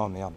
Oh merde.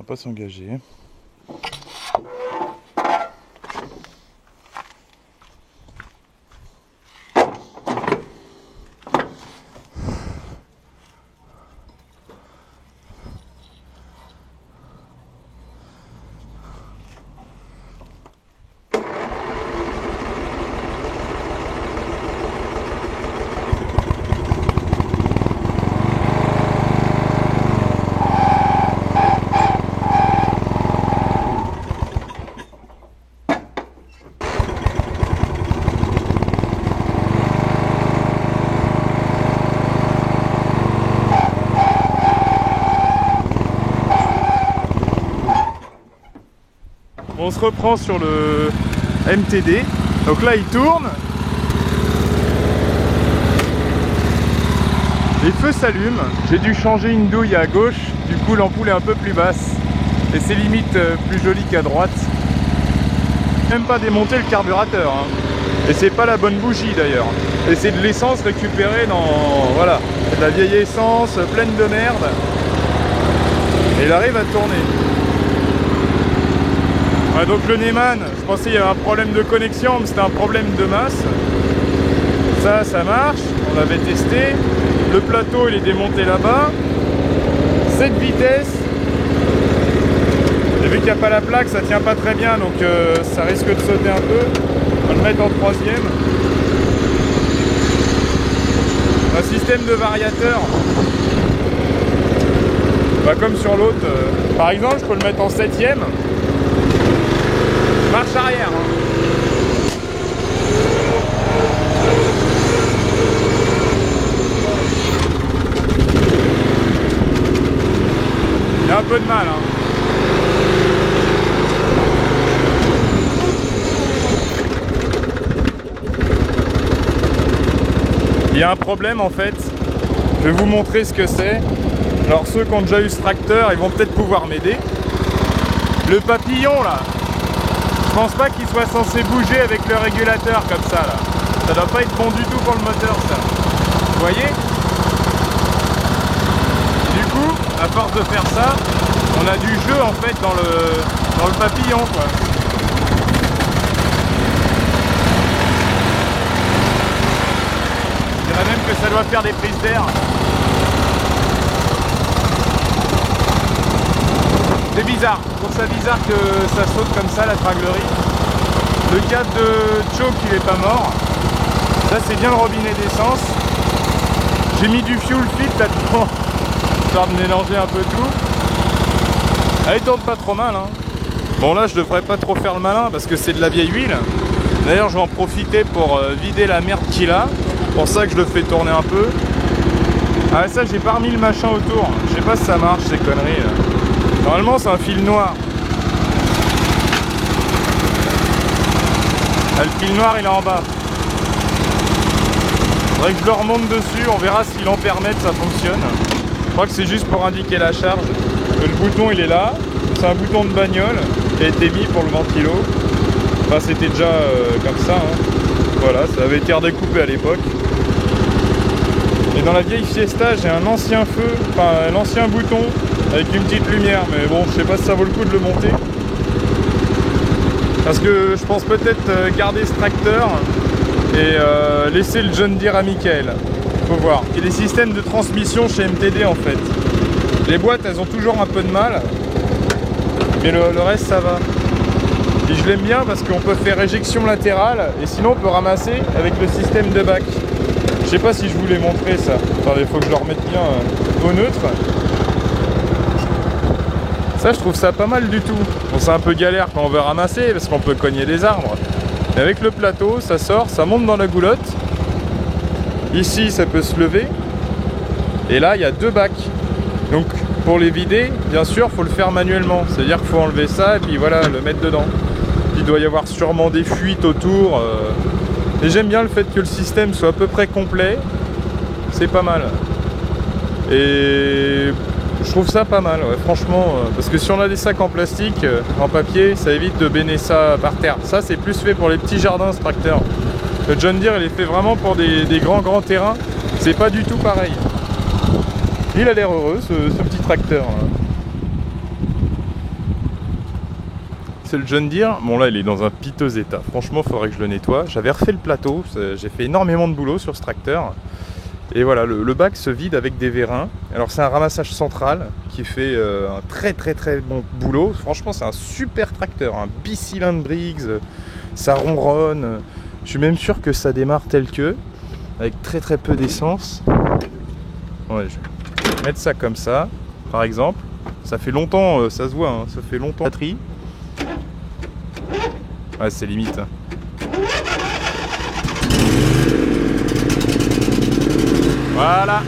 Pas s'engager. On se reprend sur le MTD. Donc là il tourne. Les feux s'allument. J'ai dû changer une douille à gauche. Du coup l'ampoule est un peu plus basse. Et c'est limite plus joli qu'à droite. Même pas démonter le carburateur. Hein. Et c'est pas la bonne bougie d'ailleurs. Et c'est de l'essence récupérée dans... Voilà. C'est de la vieille essence pleine de merde. Et il arrive à tourner. Ouais, donc le Neyman, je pensais qu'il y avait un problème de connexion, mais c'était un problème de masse. Ça marche, on avait testé. Le plateau il est démonté là-bas. 7 vitesses. Et vu qu'il n'y a pas la plaque, ça tient pas très bien, donc ça risque de sauter un peu. On va le mettre en troisième. Un système de variateur. Bah, comme sur l'autre. Par exemple, je peux le mettre en septième. Marche arrière. Il y a un peu de mal. Il y a un problème en fait. Je vais vous montrer ce que c'est. Alors ceux qui ont déjà eu ce tracteur, ils vont peut-être pouvoir m'aider. Le papillon là. Je pense pas qu'il soit censé bouger avec le régulateur comme ça là. Ça doit pas être bon du tout pour le moteur ça. Vous voyez? Du coup, à force de faire ça, on a du jeu en fait dans le papillon quoi. Je dirais même que ça doit faire des prises d'air. C'est bizarre, je trouve ça bizarre que ça saute comme ça la traglerie. Le cadre de choke il est pas mort. Ça c'est bien le robinet d'essence. J'ai mis du fuel fit là-dedans. histoire de mélanger un peu tout. Elle tourne pas trop mal, hein. Bon là je devrais pas trop faire le malin parce que c'est de la vieille huile. D'ailleurs je vais en profiter pour vider la merde qu'il a. C'est pour ça que je le fais tourner un peu. Ah ça j'ai pas remis le machin autour. Je sais pas si ça marche ces conneries là. Normalement c'est un fil noir. Ah, le fil noir il est en bas. Faudrait que je le remonte dessus, on verra si l'ampèremètre ça fonctionne. Je crois que c'est juste pour indiquer la charge. Le bouton il est là. C'est un bouton de bagnole qui a été mis pour le ventilo. Enfin c'était déjà comme ça, hein. Voilà, ça avait été redécoupé à l'époque. Et dans la vieille Fiesta j'ai un ancien feu, enfin un ancien bouton avec une petite lumière, mais bon je sais pas si ça vaut le coup de le monter. Parce que je pense peut-être garder ce tracteur et laisser le John Deere à Michael. Faut voir. Il y a des systèmes de transmission chez MTD en fait. Les boîtes elles ont toujours un peu de mal. Mais le reste ça va. Et je l'aime bien parce qu'on peut faire éjection latérale et sinon on peut ramasser avec le système de bac. Je sais pas si je vous l'ai montré ça. Attendez, il faut que je le remette bien au neutre. Ça je trouve ça pas mal du tout. Bon c'est un peu galère quand on veut ramasser parce qu'on peut cogner des arbres. Mais avec le plateau ça sort, ça monte dans la goulotte. Ici ça peut se lever. Et là il y a deux bacs. Donc pour les vider, bien sûr, faut le faire manuellement. C'est-à-dire qu'il faut enlever ça et puis voilà, le mettre dedans. Il doit y avoir sûrement des fuites autour. Et j'aime bien le fait que le système soit à peu près complet. C'est pas mal. Et je trouve ça pas mal, ouais, franchement. Parce que si on a des sacs en plastique, en papier, ça évite de béner ça par terre. Ça, c'est plus fait pour les petits jardins, ce tracteur. Le John Deere, il est fait vraiment pour des grands terrains. C'est pas du tout pareil. Il a l'air heureux ce petit tracteur. C'est le John Deere. Bon là il est dans un piteux état. Franchement il faudrait que je le nettoie. J'avais refait le plateau. J'ai fait énormément de boulot sur ce tracteur. Et voilà, le bac se vide avec des vérins. Alors c'est un ramassage central qui fait un très bon boulot. Franchement c'est un super tracteur. Un bicylindre Briggs. Ça ronronne. Je suis même sûr que ça démarre tel que. Avec très peu d'essence. Ouais, je vais mettre ça comme ça, par exemple. Ça fait longtemps, ça se voit, hein, ça fait longtemps. Batterie. Ouais, c'est limite. Voilà.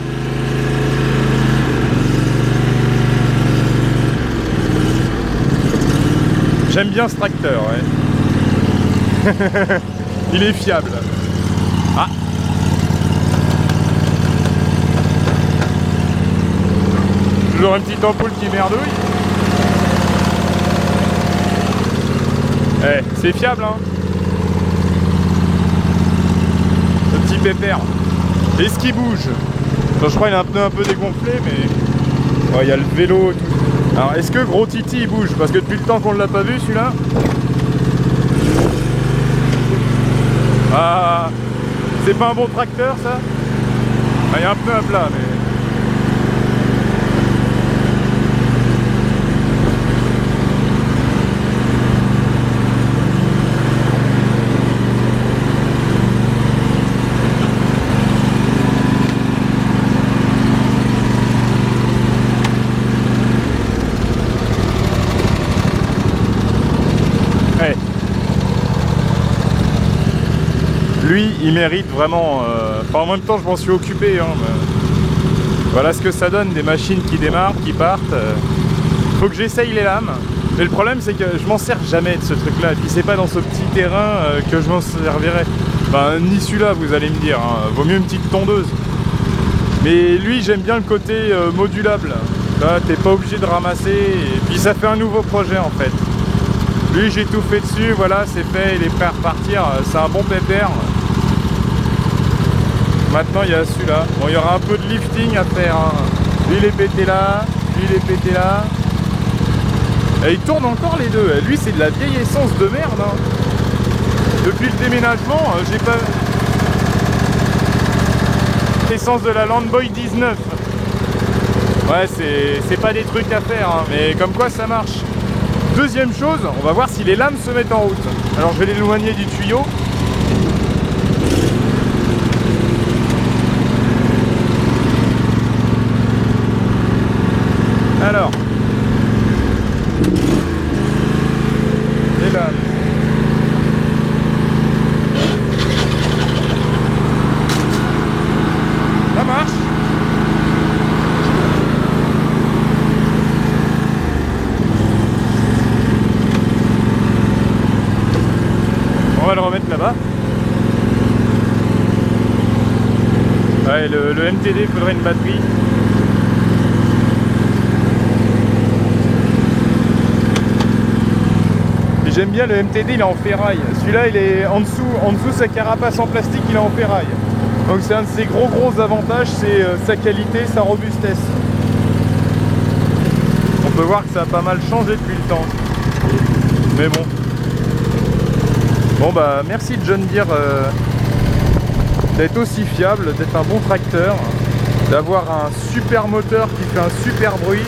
J'aime bien ce tracteur, ouais. Il est fiable. Ah. Toujours une petite ampoule qui merdouille. Eh, c'est fiable, hein. Le petit pépère. Est-ce qu'il bouge? Enfin, je crois qu'il a un pneu un peu dégonflé, mais... Oh, il y a le vélo et tout. Alors, est-ce que Gros Titi il bouge? Parce que depuis le temps qu'on ne l'a pas vu, celui-là. Ah, c'est pas un bon tracteur, ça? Ah, il y a un pneu à plat, mais... Lui, il mérite vraiment... Enfin, en même temps, je m'en suis occupé. Hein, mais... Voilà ce que ça donne, des machines qui démarrent, qui partent. Faut que j'essaye les lames. Mais le problème, c'est que je m'en sers jamais de ce truc-là. Et puis, c'est pas dans ce petit terrain que je m'en servirai. Enfin, ni celui-là, vous allez me dire. Hein. Vaut mieux une petite tondeuse. Mais lui, j'aime bien le côté modulable. Là, t'es pas obligé de ramasser. Et puis, ça fait un nouveau projet, en fait. Lui, j'ai tout fait dessus. Voilà, c'est fait. Il est prêt à repartir. C'est un bon pépère. Maintenant il y a celui-là. Bon, il y aura un peu de lifting à faire. Hein. Lui il est pété là, lui il est pété là. Et il tourne encore les deux. Lui c'est de la vieille essence de merde. Hein. Depuis le déménagement, j'ai pas... Essence de la Landboy 19. Ouais, c'est pas des trucs à faire, hein. Mais comme quoi ça marche. Deuxième chose, on va voir si les lames se mettent en route. Alors je vais l'éloigner du tuyau. Alors. Et là. Ça marche. On va le remettre là-bas. Ouais, le MTD, il faudrait une batterie. Et j'aime bien le MTD, il est en ferraille. Celui-là, il est en dessous sa carapace en plastique, il est en ferraille. Donc c'est un de ses gros avantages, c'est sa qualité, sa robustesse. On peut voir que ça a pas mal changé depuis le temps. Mais bon. Bon bah merci John Deere d'être aussi fiable, d'être un bon tracteur, d'avoir un super moteur qui fait un super bruit.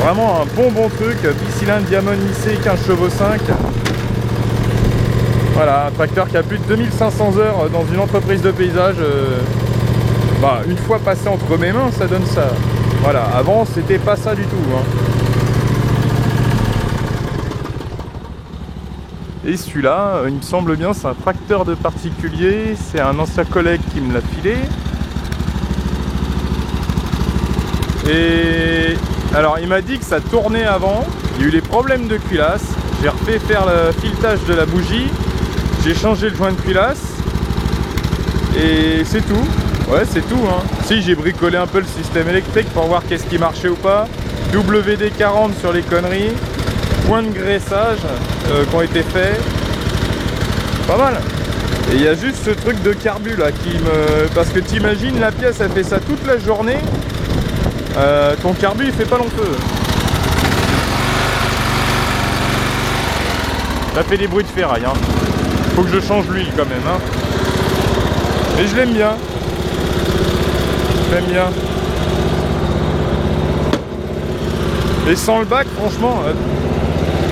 Vraiment un bon truc, bicylindre Diamond IC 15 chevaux 5. Voilà, un tracteur qui a plus de 2500 heures dans une entreprise de paysage. Bah, une fois passé entre mes mains, ça donne ça. Voilà, avant c'était pas ça du tout. Hein. Et celui-là, il me semble bien, c'est un tracteur de particulier. C'est un ancien collègue qui me l'a filé. Et alors, il m'a dit que ça tournait avant. Il y a eu les problèmes de culasse. J'ai refait faire le filetage de la bougie. J'ai changé le joint de culasse. Et c'est tout. Ouais, c'est tout. Hein. Si, j'ai bricolé un peu le système électrique pour voir qu'est-ce qui marchait ou pas. WD-40 sur les conneries. Points de graissage qui ont été faits. Pas mal. Et il y a juste ce truc de carbu là qui me... Parce que t'imagines, la pièce elle fait ça toute la journée. Ton carbu il fait pas long feu. Ça fait des bruits de ferraille. Hein. Faut que je change l'huile quand même. Hein. Mais je l'aime bien. Je l'aime bien. Et sans le bac, franchement,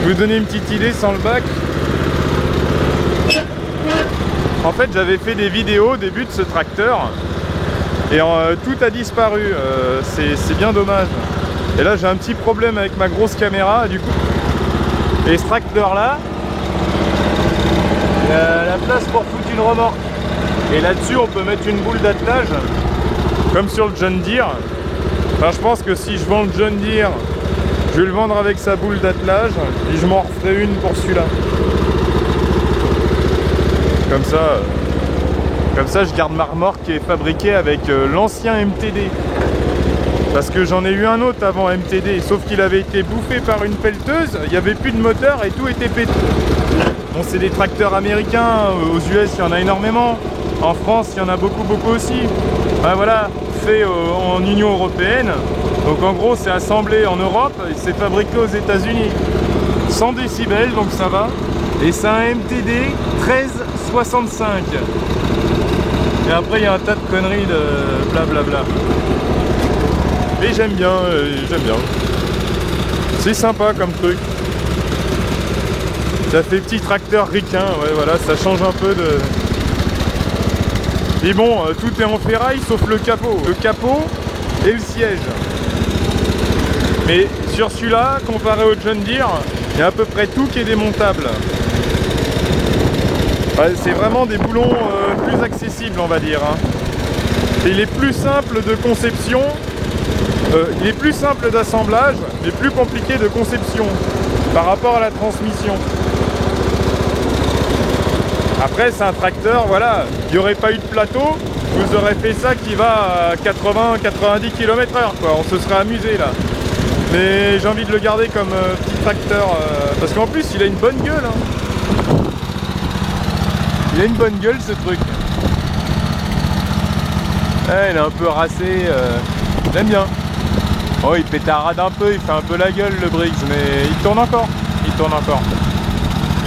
je vais vous donner une petite idée sans le bac. En fait, j'avais fait des vidéos au début de ce tracteur et tout a disparu. C'est bien dommage. Et là, j'ai un petit problème avec ma grosse caméra, du coup. Et ce tracteur-là, il y a la place pour foutre une remorque. Et là-dessus, on peut mettre une boule d'attelage, comme sur le John Deere. Enfin, je pense que si je vends le John Deere, je vais le vendre avec sa boule d'attelage et je m'en referai une pour celui-là. Comme ça, je garde ma remorque qui est fabriquée avec l'ancien MTD. Parce que j'en ai eu un autre avant MTD, sauf qu'il avait été bouffé par une pelleteuse, il n'y avait plus de moteur et tout était pété. Bon, c'est des tracteurs américains, aux US il y en a énormément, en France il y en a beaucoup aussi. Ben voilà, fait en Union Européenne, donc en gros c'est assemblé en Europe et c'est fabriqué aux États-Unis. 100 décibels, donc ça va. Et c'est un MTD 1365. Et après il y a un tas de conneries de blablabla. Mais j'aime bien. C'est sympa comme truc. Ça fait petit tracteur ricain, ouais voilà, ça change un peu de... Et bon, tout est en ferraille sauf le capot. Le capot et le siège. Mais sur celui-là, comparé au John Deere, il y a à peu près tout qui est démontable. Ouais, c'est vraiment des boulons plus accessibles, on va dire. Hein. Et il est plus simple de conception. Il est plus simple d'assemblage, mais plus compliqué de conception par rapport à la transmission. Après, c'est un tracteur, voilà, il n'y aurait pas eu de plateau, vous aurez fait ça qui va à 80-90 km/h, quoi. On se serait amusé là. Mais j'ai envie de le garder comme petit tracteur, parce qu'en plus, il a une bonne gueule. Hein. Il a une bonne gueule, ce truc. Ouais, il est un peu racé, j'aime bien. Oh, il pétarade un peu, il fait un peu la gueule le Briggs, mais il tourne encore.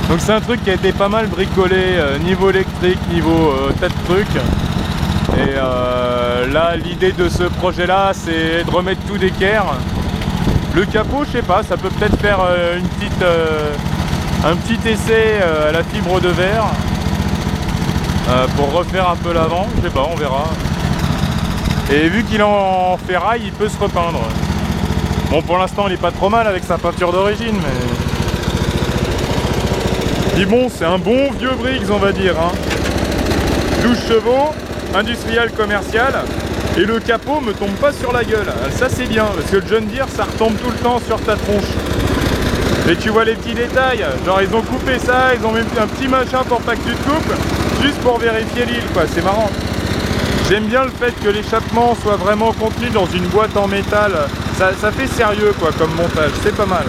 Donc c'est un truc qui a été pas mal bricolé, niveau électrique, niveau tas de trucs. Et là, l'idée de ce projet-là, c'est de remettre tout d'équerre. Le capot, je sais pas, ça peut peut-être faire un petit essai à la fibre de verre pour refaire un peu l'avant, je sais pas, on verra. Et vu qu'il est en ferraille, il peut se repeindre. Bon, pour l'instant il est pas trop mal avec sa peinture d'origine, mais... Puis bon, c'est un bon vieux Briggs, on va dire, hein. 12 chevaux, industriel commercial, et le capot me tombe pas sur la gueule. Ça c'est bien, parce que le John Deere ça retombe tout le temps sur ta tronche. Et tu vois les petits détails, genre ils ont coupé ça, ils ont même fait un petit machin pour pas que tu te coupes, juste pour vérifier l'île, quoi, c'est marrant. J'aime bien le fait que l'échappement soit vraiment contenu dans une boîte en métal, ça fait sérieux quoi comme montage, c'est pas mal.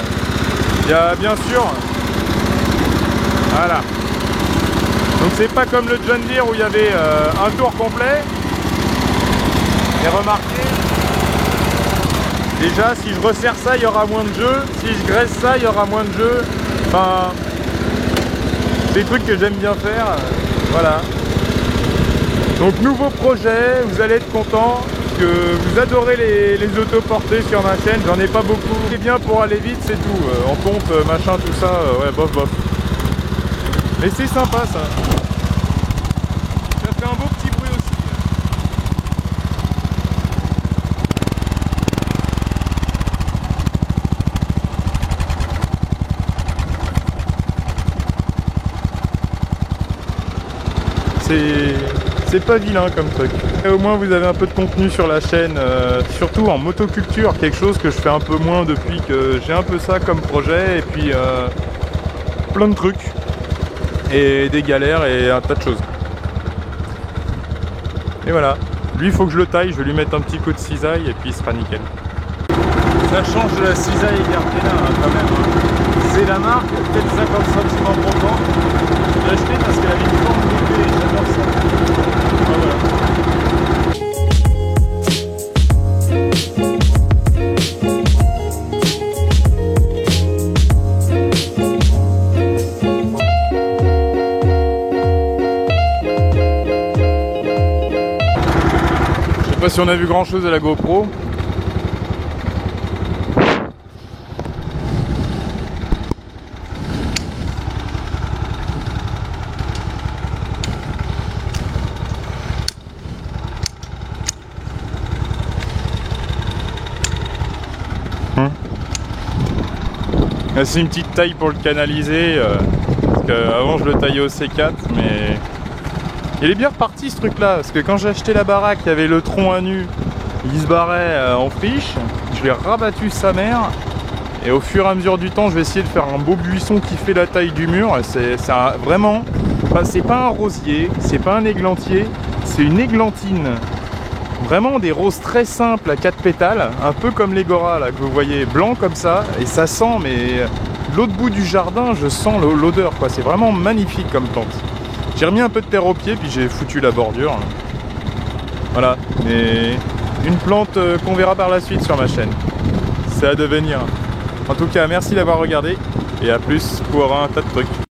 Il y a bien sûr, voilà. Donc c'est pas comme le John Deere où il y avait un tour complet. Et remarquez, déjà si je resserre ça il y aura moins de jeu, si je graisse ça il y aura moins de jeu. Enfin, c'est des trucs que j'aime bien faire, voilà. Donc nouveau projet, vous allez être content, que vous adorez les autoportés sur ma chaîne, j'en ai pas beaucoup. C'est bien pour aller vite, c'est tout. En pompe, machin, tout ça, ouais, bof bof. Mais c'est sympa ça. Ça fait un beau petit bruit aussi. C'est pas vilain comme truc. Et au moins vous avez un peu de contenu sur la chaîne, surtout en motoculture, quelque chose que je fais un peu moins depuis que j'ai un peu ça comme projet, et puis plein de trucs, et des galères et un tas de choses. Et voilà, lui il faut que je le taille, je vais lui mettre un petit coup de cisaille et puis il sera nickel. Ça change de la cisaille Gardena hein, quand même. Hein. C'est la marque, peut-être 50 centimes en brocant. Je l'ai acheté parce qu'elle avait une forme d'épée et j'adore ça. Ah, voilà. Je sais pas si on a vu grand chose à la GoPro. C'est une petite taille pour le canaliser, parce qu'avant je le taillais au C4, mais il est bien reparti ce truc là, parce que quand j'ai acheté la baraque, il y avait le tronc à nu, il se barrait en friche, je l'ai rabattu sa mère, et au fur et à mesure du temps je vais essayer de faire un beau buisson qui fait la taille du mur, et c'est vraiment, enfin, c'est pas un rosier, c'est pas un églantier, c'est une églantine. Vraiment des roses très simples à 4 pétales, un peu comme les Gora là, que vous voyez, blanc comme ça, et ça sent, mais l'autre bout du jardin, je sens l'odeur quoi, c'est vraiment magnifique comme plante. J'ai remis un peu de terre au pied, puis j'ai foutu la bordure. Voilà, mais une plante qu'on verra par la suite sur ma chaîne. C'est à devenir. En tout cas, merci d'avoir regardé, et à plus pour un tas de trucs.